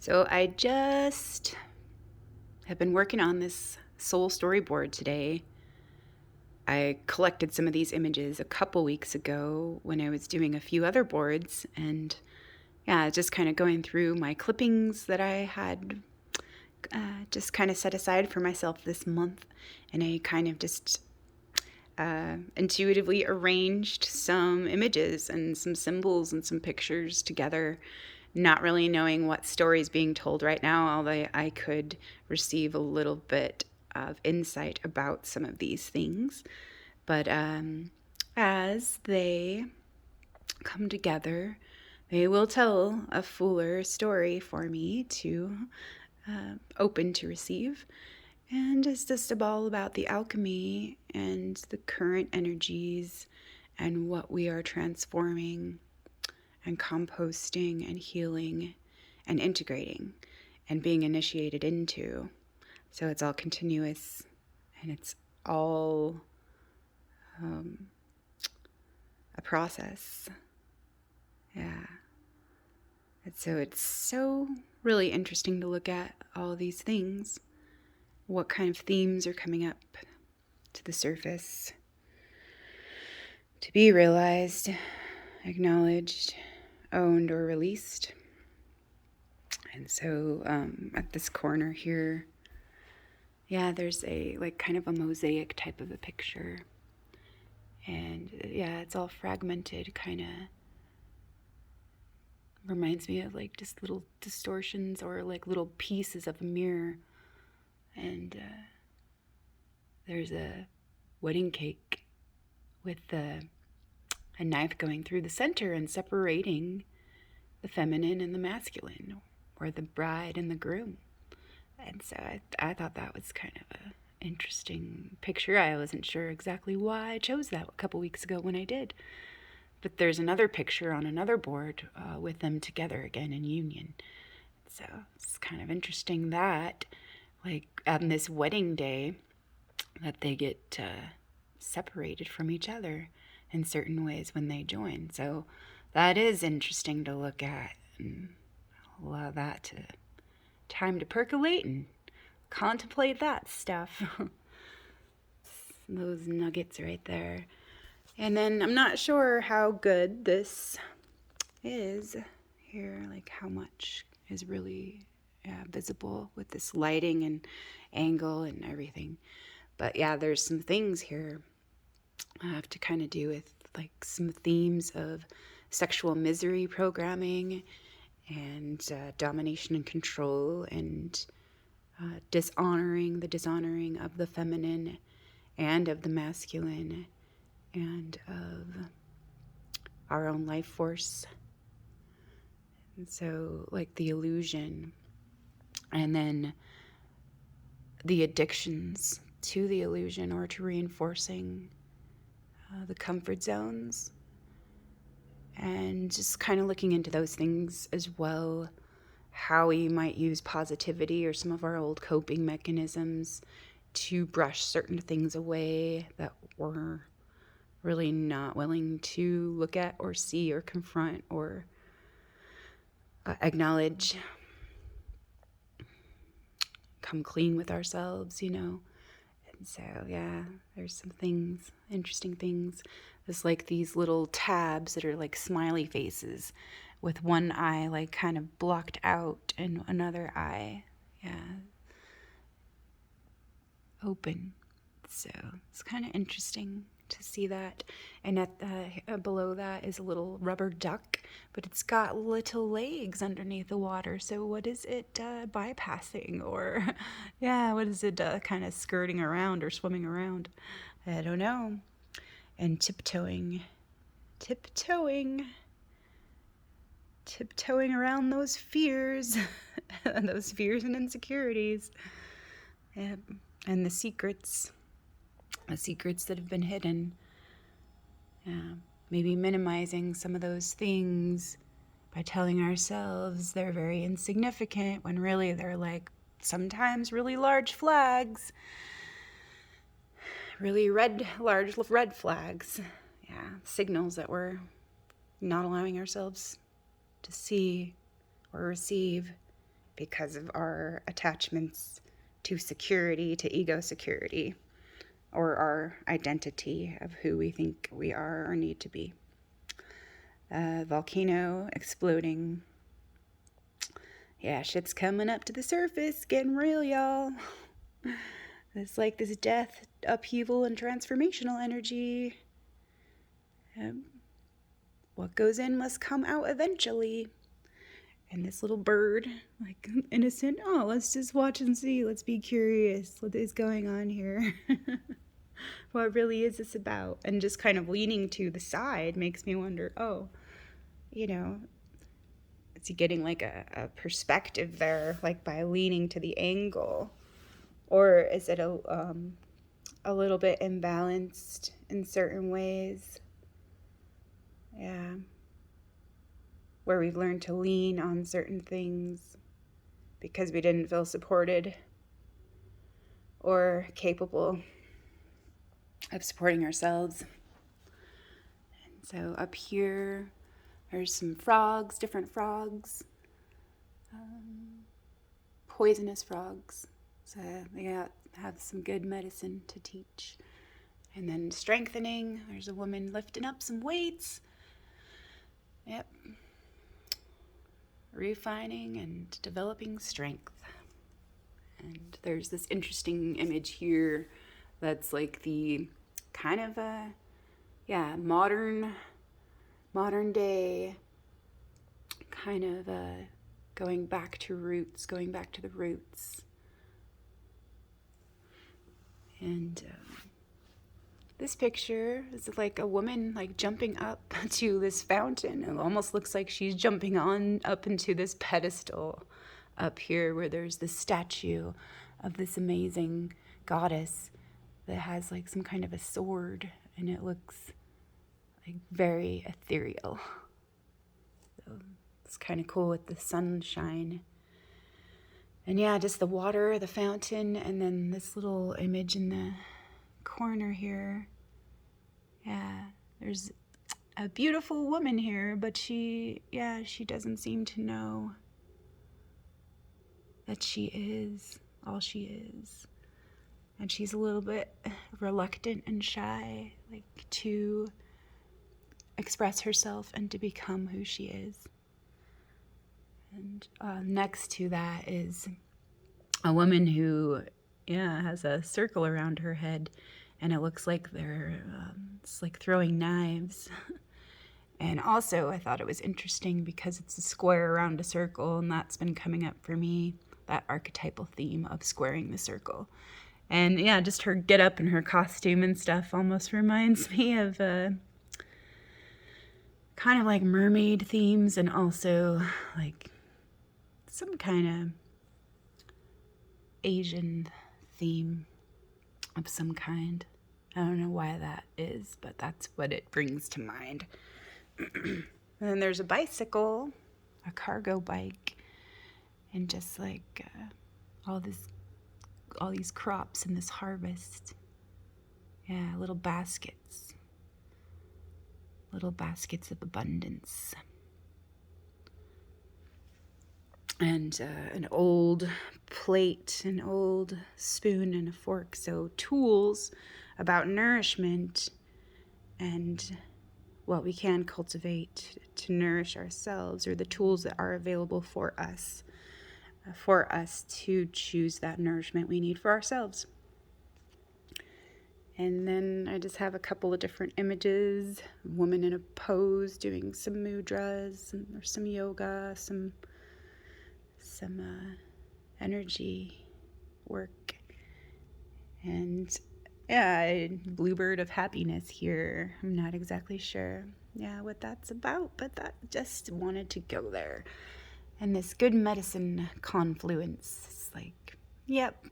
So I just have been working on this soul storyboard today. I collected some of these images a couple weeks ago when I was doing a few other boards, and yeah, just kind of going through my clippings that I had just kind of set aside for myself this month, and I kind of just intuitively arranged some images and some symbols and some pictures together, not really knowing what story is being told right now, although I could receive a little bit of insight about some of these things. But as they come together, they will tell a fuller story for me to open to receive. And it's just all about the alchemy and the current energies and what we are transforming and composting and healing and integrating and being initiated into. So it's all continuous and it's all a process. Yeah. And so it's so really interesting to look at all these things. What kind of themes are coming up to the surface to be realized, acknowledged, owned, or released. And so at this corner here, yeah, there's a kind of a mosaic type of a picture. And yeah, it's all fragmented, kind of reminds me of just little distortions or little pieces of a mirror. And there's a wedding cake with a knife going through the center and separating the feminine and the masculine, or the bride and the groom. And so I thought that was kind of a interesting picture. I wasn't sure exactly why I chose that a couple weeks ago when I did. But there's another picture on another board with them together again in union. So it's kind of interesting that, on this wedding day, that they get separated from each other in certain ways when they join. So that is interesting to look at, and allow that to time to percolate and contemplate that stuff. Those nuggets right there. And then I'm not sure how good this is here, how much is really visible with this lighting and angle and everything. But yeah, there's some things here I have to kind of do with some themes of sexual misery programming and domination and control, and the dishonoring of the feminine and of the masculine and of our own life force. And so the illusion, and then the addictions to the illusion or to reinforcing the comfort zones, and just kind of looking into those things as well, how we might use positivity or some of our old coping mechanisms to brush certain things away that we're really not willing to look at or see or confront or acknowledge. Come clean with ourselves, And so, yeah, there's some things, interesting things. There's these little tabs that are smiley faces with one eye kind of blocked out and another eye, open. So it's kind of interesting to see that. And below that is a little rubber duck, but it's got little legs underneath the water. So what is it bypassing, or what is it kind of skirting around or swimming around? I don't know. And tiptoeing around those fears, those fears and insecurities, and the secrets that have been hidden. Maybe minimizing some of those things by telling ourselves they're very insignificant when really they're sometimes really large flags, really large red flags. Signals that we're not allowing ourselves to see or receive because of our attachments to security, to ego security, or our identity of who we think we are or need to be. Volcano exploding. Yeah, shit's coming up to the surface, getting real, y'all. It's like this death, upheaval, and transformational energy. What goes in must come out eventually. And this little bird, like innocent, oh, let's just watch and see. Let's be curious. What is going on here? What really is this about? And just kind of leaning to the side makes me wonder, oh, is he getting like a perspective there, like by leaning to the angle? Or is it a little bit imbalanced in certain ways? Yeah. Where we've learned to lean on certain things because we didn't feel supported or capable of supporting ourselves. And so up here, there's some frogs, different frogs, poisonous frogs. So they have some good medicine to teach. And then strengthening, there's a woman lifting up some weights. Yep. Refining and developing strength. And there's this interesting image here that's like the kind of modern day kind of going back to the roots. And this picture is like a woman like jumping up to this fountain. It almost looks like she's jumping on up into this pedestal up here where there's this statue of this amazing goddess that has like some kind of a sword, and it looks like very ethereal. So it's kind of cool with the sunshine. And yeah, just the water, the fountain, and then this little image in the corner here. Yeah, there's a beautiful woman here, but she doesn't seem to know that she is all she is. And she's a little bit reluctant and shy, like to express herself and to become who she is. And next to that is a woman who, has a circle around her head, and it looks like it's like throwing knives. And also, I thought it was interesting because it's a square around a circle, and that's been coming up for me, that archetypal theme of squaring the circle. And yeah, just her get up and her costume and stuff almost reminds me of kind of like mermaid themes, and also like some kind of Asian theme of some kind. I don't know why that is, but that's what it brings to mind. And then there's a bicycle, a cargo bike, and just like all these crops in this harvest. Yeah, little baskets of abundance. And an old plate, an old spoon and a fork. So tools about nourishment and what we can cultivate to nourish ourselves, or the tools that are available for us to choose that nourishment we need for ourselves. And then I just have a couple of different images. A woman in a pose doing some mudras, or some yoga, some energy work. And bluebird of happiness here. I'm not exactly sure what that's about, but that just wanted to go there. And this good medicine confluence is like, yep,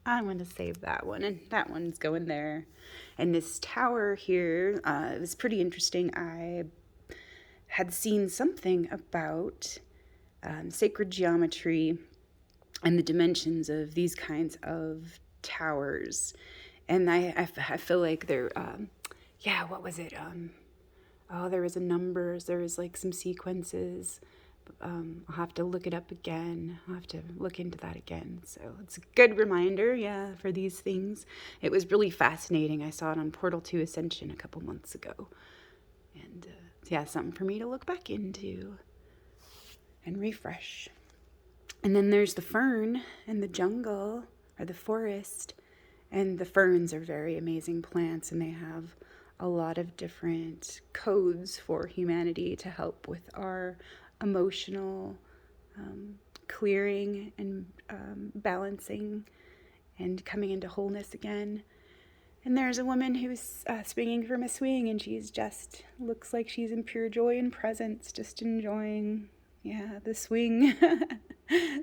I'm going to save that one, and that one's going there. And this tower here, it was pretty interesting. I had seen something about sacred geometry and the dimensions of these kinds of towers. And I feel like they're, what was it? There was a numbers, there was like some sequences I'll have to look it up again. I'll have to look into that again. So it's a good reminder, yeah, for these things. It was really fascinating. I saw it on Portal to Ascension a couple months ago. And yeah, something for me to look back into and refresh. And then there's the fern and the jungle, or the forest. And the ferns are very amazing plants, and they have a lot of different codes for humanity to help with our emotional clearing and balancing and coming into wholeness again. And there's a woman who's swinging from a swing, and she's just looks like she's in pure joy and presence, just enjoying, the swing.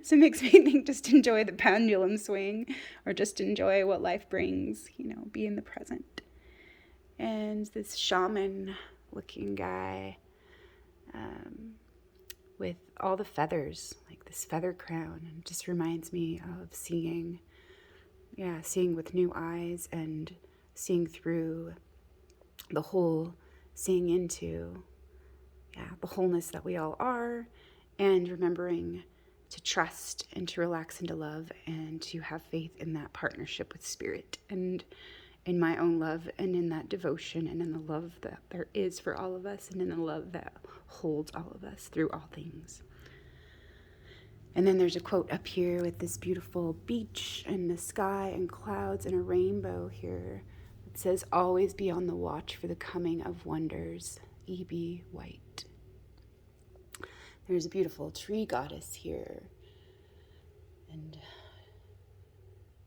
So it makes me think, just enjoy the pendulum swing, or just enjoy what life brings, be in the present. And this shaman looking guy with all the feathers, like this feather crown, and just reminds me of seeing with new eyes and seeing through the whole, seeing into, the wholeness that we all are, and remembering to trust and to relax into love and to have faith in that partnership with spirit and in my own love and in that devotion and in the love that there is for all of us and in the love that holds all of us through all things. And then there's a quote up here with this beautiful beach and the sky and clouds and a rainbow here. It says, always be on the watch for the coming of wonders, E.B. White. There's a beautiful tree goddess here. And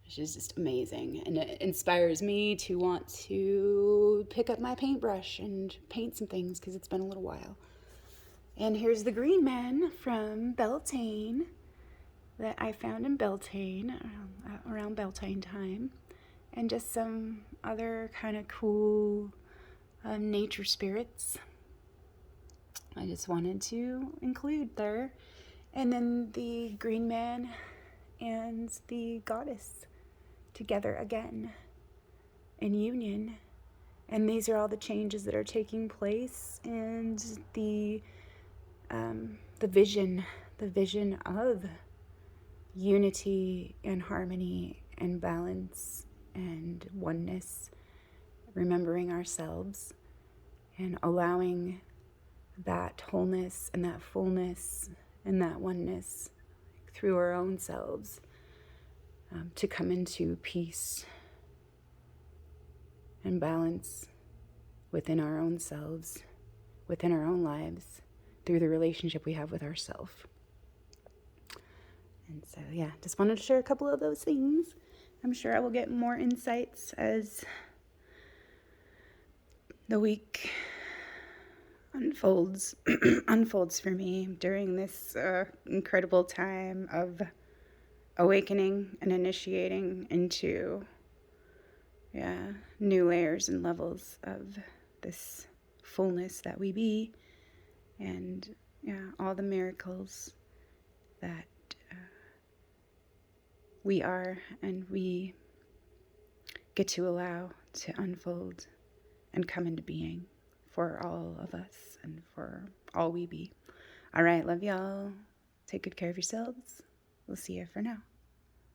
she's just amazing. And it inspires me to want to pick up my paintbrush and paint some things, because it's been a little while. And here's the green man from Beltane that I found in Beltane around Beltane time. And just some other kind of cool nature spirits I just wanted to include there. And then the green man and the goddess together again in union. And these are all the changes that are taking place, and the vision of unity and harmony and balance and oneness, remembering ourselves and allowing that wholeness and that fullness and that oneness through our own selves to come into peace and balance within our own selves, within our own lives, through the relationship we have with ourselves. And so, just wanted to share a couple of those things. I'm sure I will get more insights as the week unfolds for me during this incredible time of awakening and initiating into new layers and levels of this fullness that we be, and all the miracles that we are and we get to allow to unfold and come into being for all of us and for all we be. All right, love y'all. Take good care of yourselves. We'll see you for now.